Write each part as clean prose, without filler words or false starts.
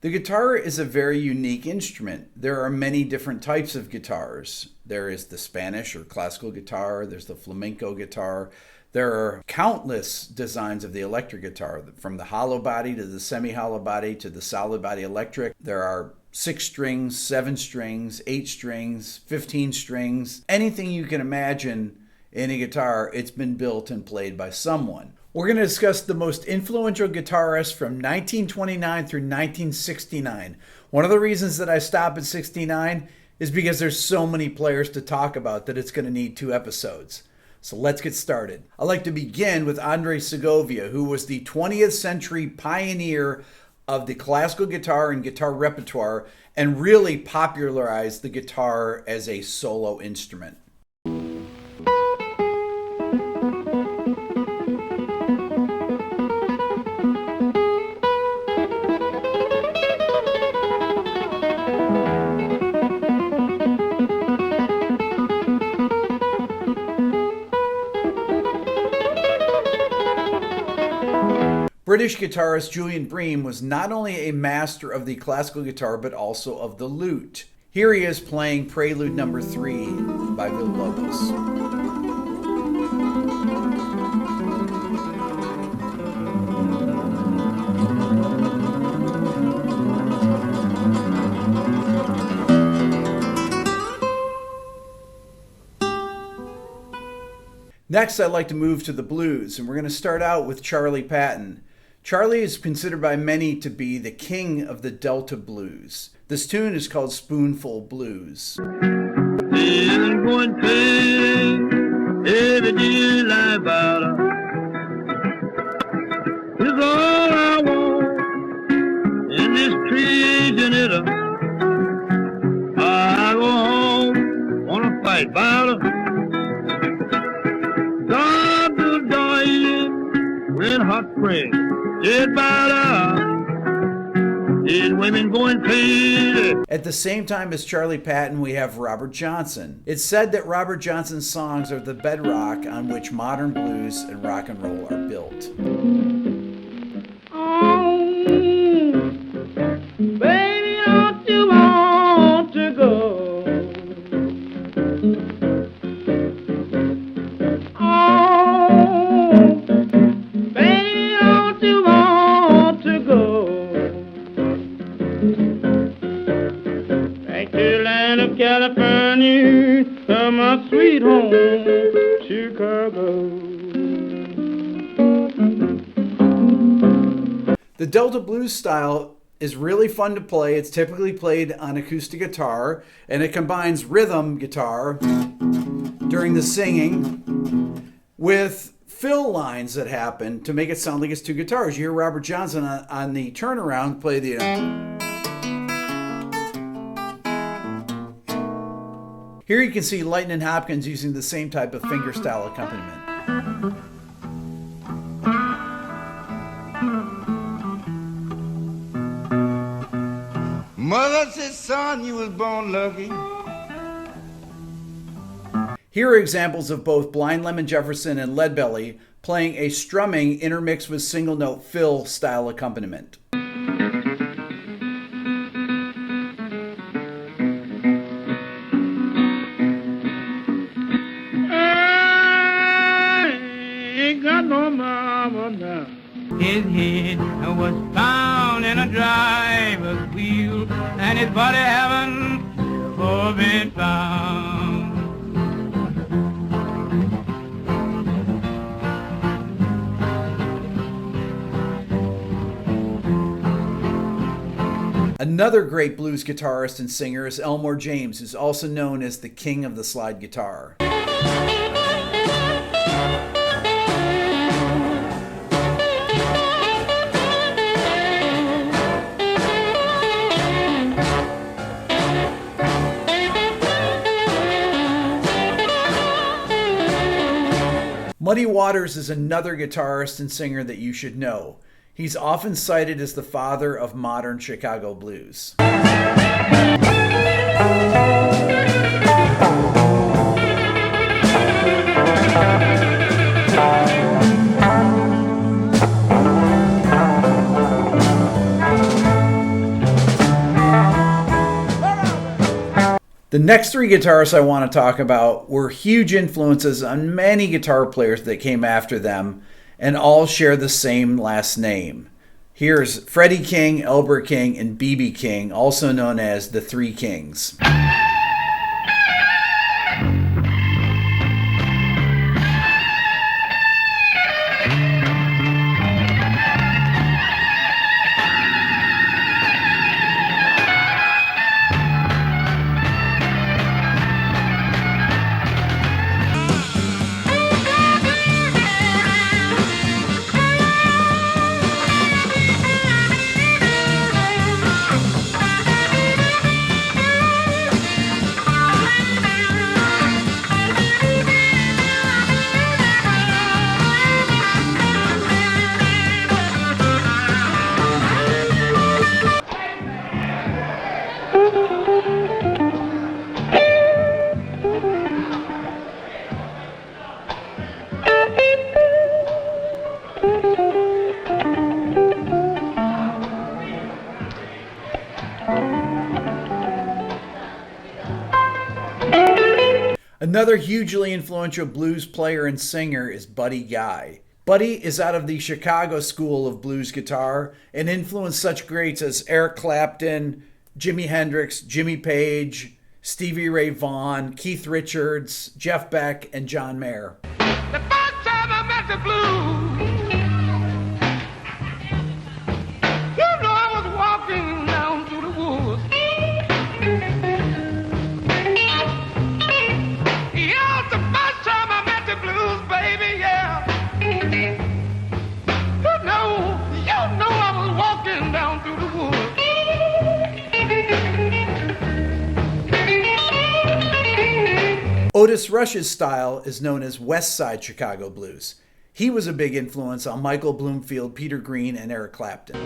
The guitar is a very unique instrument. There are many different types of guitars. There is the Spanish or classical guitar, there's the flamenco guitar. There are countless designs of the electric guitar, from the hollow body to the semi-hollow body to the solid body electric. There are 6 strings, 7 strings, 8 strings, 15 strings. Anything you can imagine in a guitar, it's been built and played by someone. We're going to discuss the most influential guitarists from 1929 through 1969. One of the reasons that I stop at 69 is because there's so many players to talk about that it's going to need 2 episodes. So let's get started. I'd like to begin with Andre Segovia, who was the 20th century pioneer of the classical guitar and guitar repertoire and really popularized the guitar as a solo instrument. British guitarist Julian Bream was not only a master of the classical guitar, but also of the lute. Here he is playing Prelude No. 3 by Villalobos. Next, I'd like to move to the blues, and we're going to start out with Charlie Patton. Charlie is considered by many to be the king of the Delta blues. This tune is called Spoonful Blues. I'm going to every day like butter. It's all I want in this tree, Janetta. I go home, wanna fight butter. God to die when hot spring. Get butter. These women going crazy. At the same time as Charlie Patton, we have Robert Johnson. It's said that Robert Johnson's songs are the bedrock on which modern blues and rock and roll are built. Oh, baby, don't you want to go? California, from my sweet home, Chicago. The Delta blues style is really fun to play. It's typically played on acoustic guitar, and it combines rhythm guitar during the singing with fill lines that happen to make it sound like it's 2 guitars. You hear Robert Johnson on the turnaround play the... Here you can see Lightnin' Hopkins using the same type of fingerstyle accompaniment. Mother said, son, you was born lucky. Here are examples of both Blind Lemon Jefferson and Leadbelly playing a strumming intermixed with single note fill style accompaniment. His head was found in a driver's wheel, and his body haven't never been found. Another great blues guitarist and singer is Elmore James, who's also known as the king of the slide guitar. Muddy Waters is another guitarist and singer that you should know. He's often cited as the father of modern Chicago blues. The next three guitarists I want to talk about were huge influences on many guitar players that came after them, and all share the same last name. Here's Freddie King, Elbert King, and B.B. King, also known as the Three Kings. Another hugely influential blues player and singer is Buddy Guy. Buddy is out of the Chicago school of blues guitar and influenced such greats as Eric Clapton, Jimi Hendrix, Jimmy Page, Stevie Ray Vaughan, Keith Richards, Jeff Beck, and John Mayer. The first time I met the blues, you know I was walking down through the woods. Yeah, the first time I met the blues, baby, yeah. You know I was walking down through the woods. Otis Rush's style is known as West Side Chicago blues. He was a big influence on Michael Bloomfield, Peter Green, and Eric Clapton.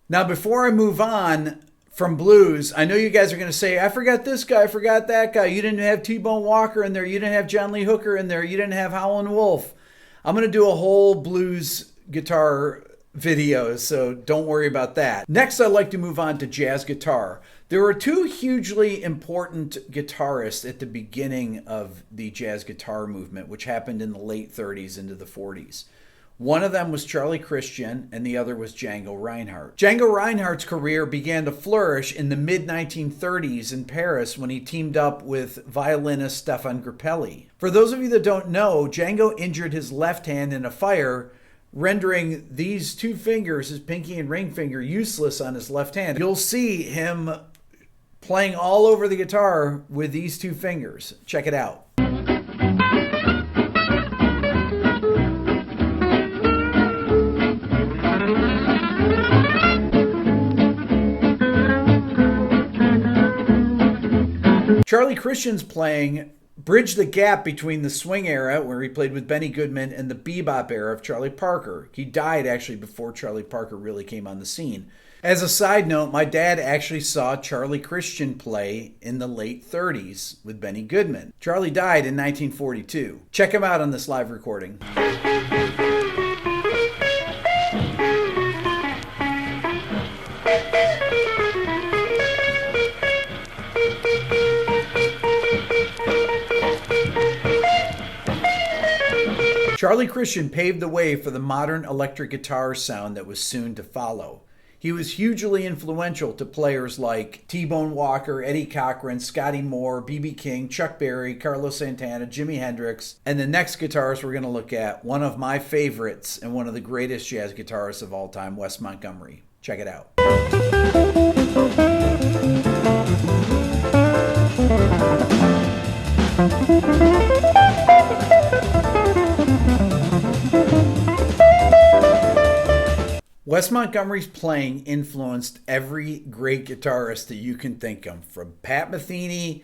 Now, before I move on from blues, I know you guys are going to say, I forgot this guy, I forgot that guy. You didn't have T-Bone Walker in there. You didn't have John Lee Hooker in there. You didn't have Howlin' Wolf. I'm going to do a whole blues guitar video, so don't worry about that. Next, I'd like to move on to jazz guitar. There were two hugely important guitarists at the beginning of the jazz guitar movement, which happened in the late 30s into the 40s. One of them was Charlie Christian, and the other was Django Reinhardt. Django Reinhardt's career began to flourish in the mid-1930s in Paris when he teamed up with violinist Stefan Grappelli. For those of you that don't know, Django injured his left hand in a fire, rendering these two fingers, his pinky and ring finger, useless on his left hand. You'll see him playing all over the guitar with these two fingers. Check it out. Charlie Christian's playing bridged the gap between the swing era, where he played with Benny Goodman, and the bebop era of Charlie Parker. He died actually before Charlie Parker really came on the scene. As a side note, my dad actually saw Charlie Christian play in the late 30s with Benny Goodman. Charlie died in 1942. Check him out on this live recording. Charlie Christian paved the way for the modern electric guitar sound that was soon to follow. He was hugely influential to players like T-Bone Walker, Eddie Cochran, Scotty Moore, B.B. King, Chuck Berry, Carlos Santana, Jimi Hendrix, and the next guitarist we're going to look at, one of my favorites and one of the greatest jazz guitarists of all time, Wes Montgomery. Check it out. Wes Montgomery's playing influenced every great guitarist that you can think of, from Pat Metheny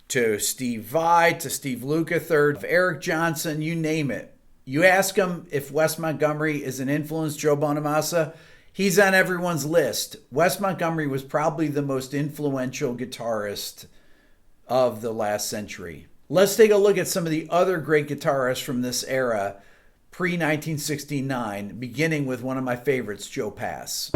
to Steve Vai to Steve Lukather, Eric Johnson, you name it. You ask him if Wes Montgomery is an influence, Joe Bonamassa, he's on everyone's list. Wes Montgomery was probably the most influential guitarist of the last century. Let's take a look at some of the other great guitarists from this era, pre-1969, beginning with one of my favorites, Joe Pass.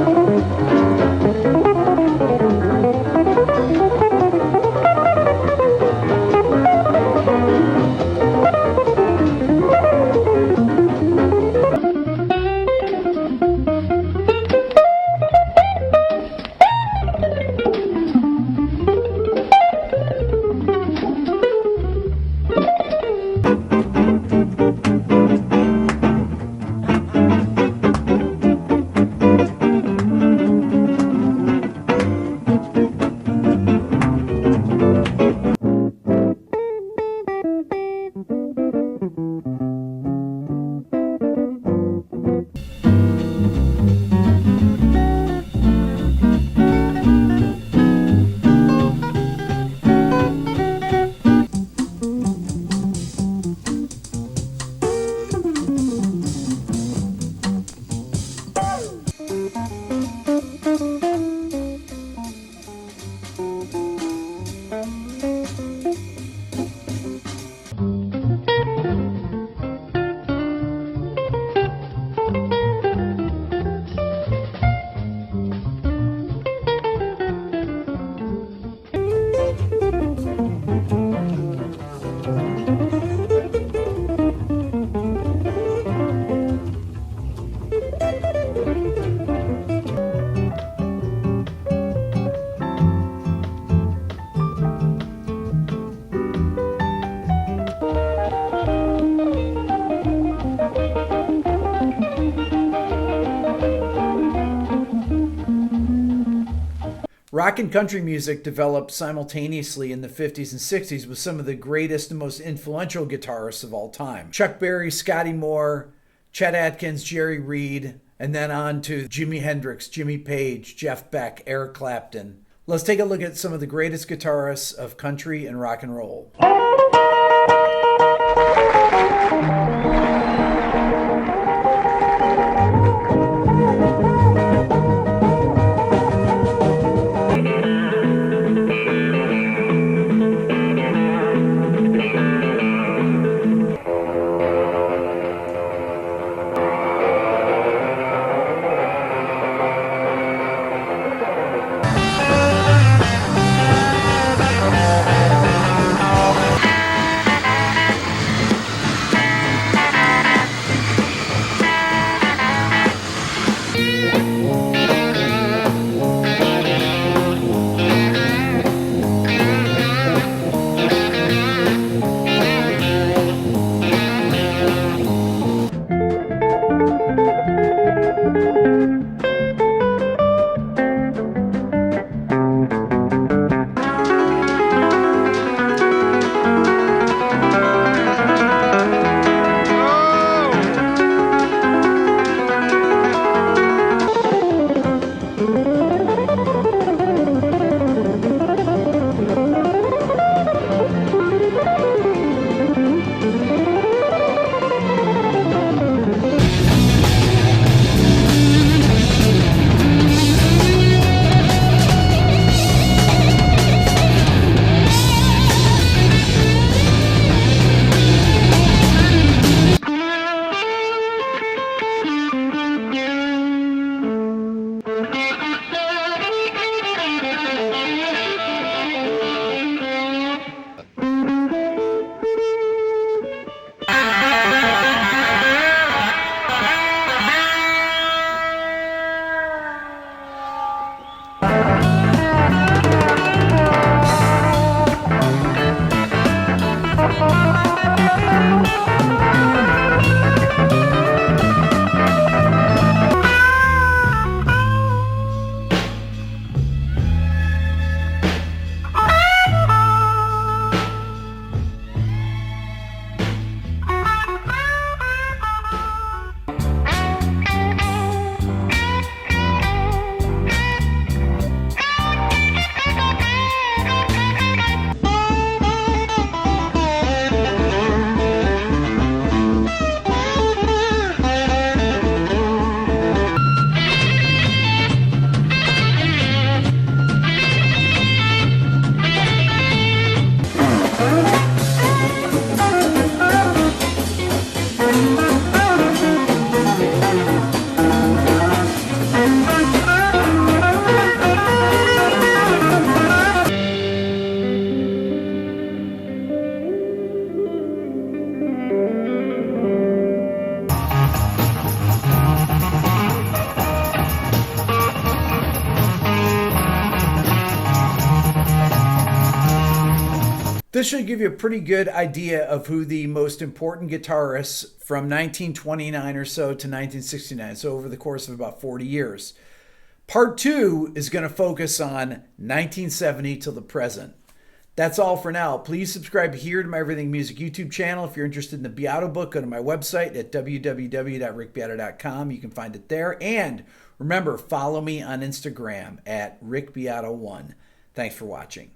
Rock and country music developed simultaneously in the 50s and 60s with some of the greatest and most influential guitarists of all time. Chuck Berry, Scotty Moore, Chet Atkins, Jerry Reed, and then on to Jimi Hendrix, Jimmy Page, Jeff Beck, Eric Clapton. Let's take a look at some of the greatest guitarists of country and rock and roll. This should give you a pretty good idea of who the most important guitarists from 1929 or so to 1969, so over the course of about 40 years. Part 2 is going to focus on 1970 till the present. That's all for now. Please subscribe here to my Everything Music YouTube channel. If you're interested in the Beato book, go to my website at www.rickbeato.com. You can find it there. And remember, follow me on Instagram at rickbeato1. Thanks for watching.